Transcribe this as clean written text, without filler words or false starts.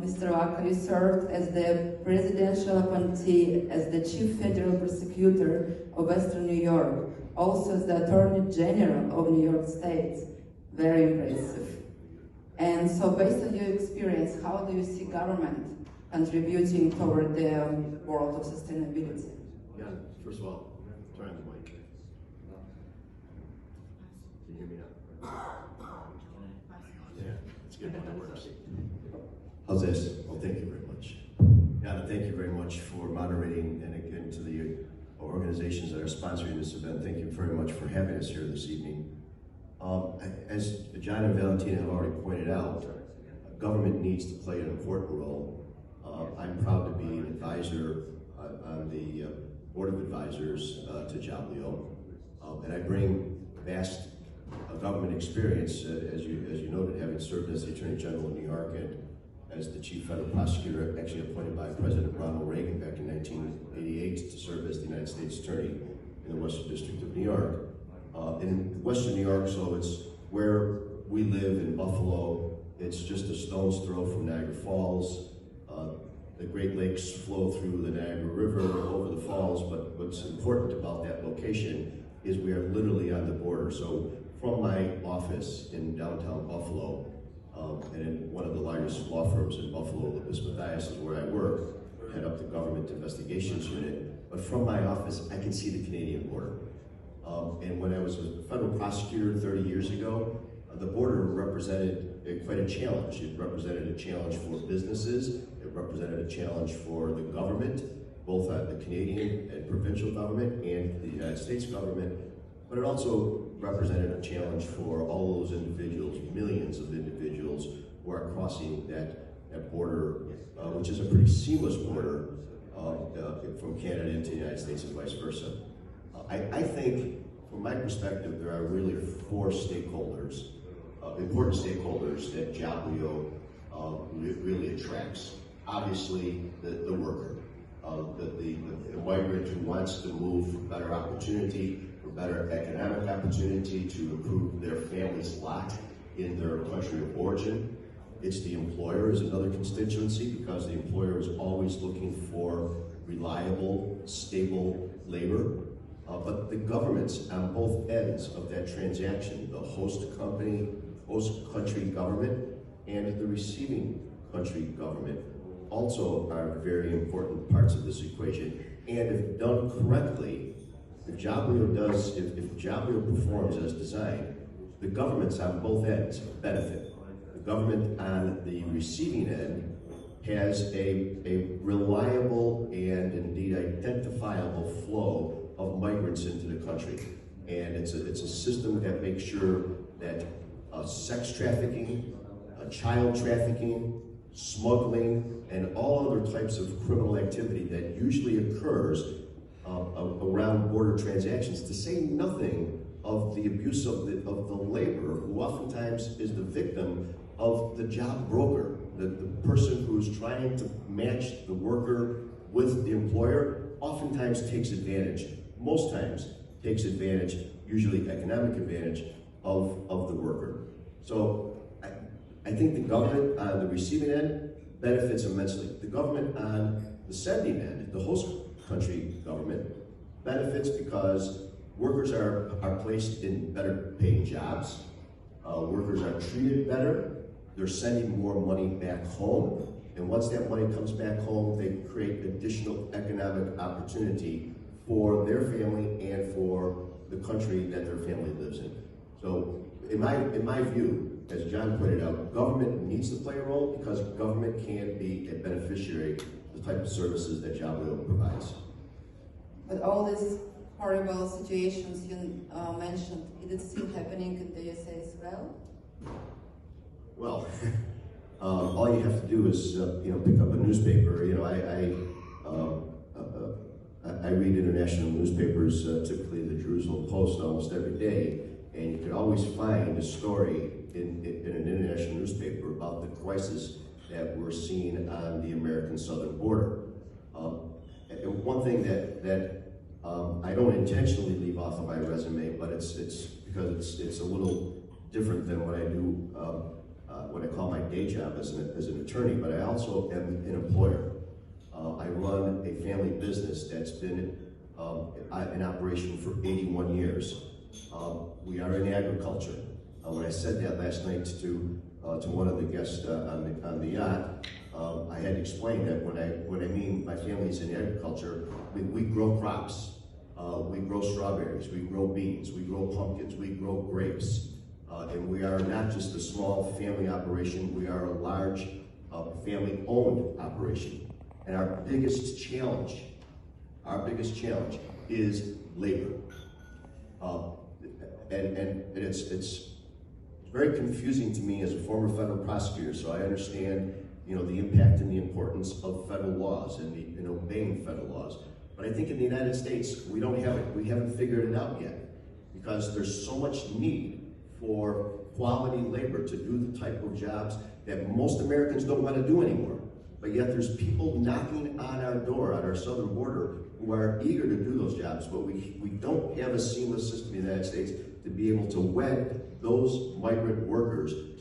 Mr. Vacco, you served as the presidential appointee as the Chief Federal Prosecutor of Western New York, also as the Attorney General of New York State. Very impressive. And so based on your experience, how do you see government contributing toward the world of sustainability? Yeah, first of all, turn on the mic. Can you hear me now? Yeah, it's good when it works. How's this? Well, thank you very much. Yeah, thank you very much for moderating, and again to the organizations that are sponsoring this event. Thank you very much for having us here this evening. As John and Valentina have already pointed out, government needs to play an important role. I'm proud to be an advisor on the Board of Advisors to Joblio, and I bring vast government experience, as you noted, having served as the Attorney General of New York and as the Chief Federal Prosecutor, actually appointed by President Ronald Reagan back in 1988 to serve as the United States Attorney in the Western District of New York. In Western New York, so it's where we live in Buffalo. It's just a stone's throw from Niagara Falls. The Great Lakes flow through the Niagara River over the falls, but what's important about that location is we are literally on the border. So from my office in downtown Buffalo, and in one of the largest law firms in Buffalo, Mathias is where I work, head up the Government Investigations Unit, but from my office, I can see the Canadian border. And when I was a federal prosecutor 30 years ago, the border represented quite a challenge. It represented a challenge for businesses. It represented a challenge for the government, both the Canadian and provincial government and the United States government. But it also represented a challenge for all those individuals, millions of individuals who are crossing that border, which is a pretty seamless border from Canada into the United States and vice versa. I think, from my perspective, there are really four stakeholders, important stakeholders that Joblio really attracts. Obviously, the worker, the migrant who wants to move for better opportunity, for better economic opportunity, to improve their family's lot in their country of origin. It's the employer is another constituency, because the employer is always looking for reliable, stable labor. But the governments on both ends of that transaction, the host country government, and the receiving country government, also are very important parts of this equation. And if done correctly, if Joblio performs as designed, the governments on both ends benefit. The government on the receiving end has a reliable and indeed identifiable flow of migrants into the country. And it's a system that makes sure that sex trafficking, child trafficking, smuggling, and all other types of criminal activity that usually occurs around border transactions, to say nothing of the abuse of the laborer, who oftentimes is the victim of the job broker, the person who's trying to match the worker with the employer, oftentimes takes advantage, most times takes advantage, usually economic advantage, of the worker. So I think the government on the receiving end benefits immensely. The government on the sending end, the host country government, benefits because workers are placed in better paying jobs, workers are treated better, they're sending more money back home, and once that money comes back home, they create additional economic opportunity for their family and for the country that their family lives in. So in my view, as John pointed out, government needs to play a role, because government can be a beneficiary of the type of services that Joblio provides. But all these horrible situations you mentioned, is it still happening in the USA as well? Well, all you have to do is pick up a newspaper. I read international newspapers, typically the Jerusalem Post, almost every day, and you can always find a story in an international newspaper about the crisis that we're seeing on the American southern border. And one thing that I don't intentionally leave off of my resume, but it's because it's a little different than what I do what I call my day job as an attorney, but I also am an employer. I run a family business that's been in operation for 81 years. We are in agriculture. When I said that last night to one of the guests on the yacht, I had to explain that when I mean my family's in agriculture, we grow crops. We grow strawberries, we grow beans, we grow pumpkins, we grow grapes. And we are not just a small family operation, we are a large family-owned operation. And our biggest challenge is labor. And it's very confusing to me as a former federal prosecutor, so I understand, the impact and the importance of federal laws and obeying federal laws. But I think in the United States, we haven't figured it out yet, because there's so much need for quality labor to do the type of jobs that most Americans don't want to do anymore. But yet there's people knocking on our door, on our southern border, who are eager to do those jobs, but we don't have a seamless system in the United States to be able to wed those migrant workers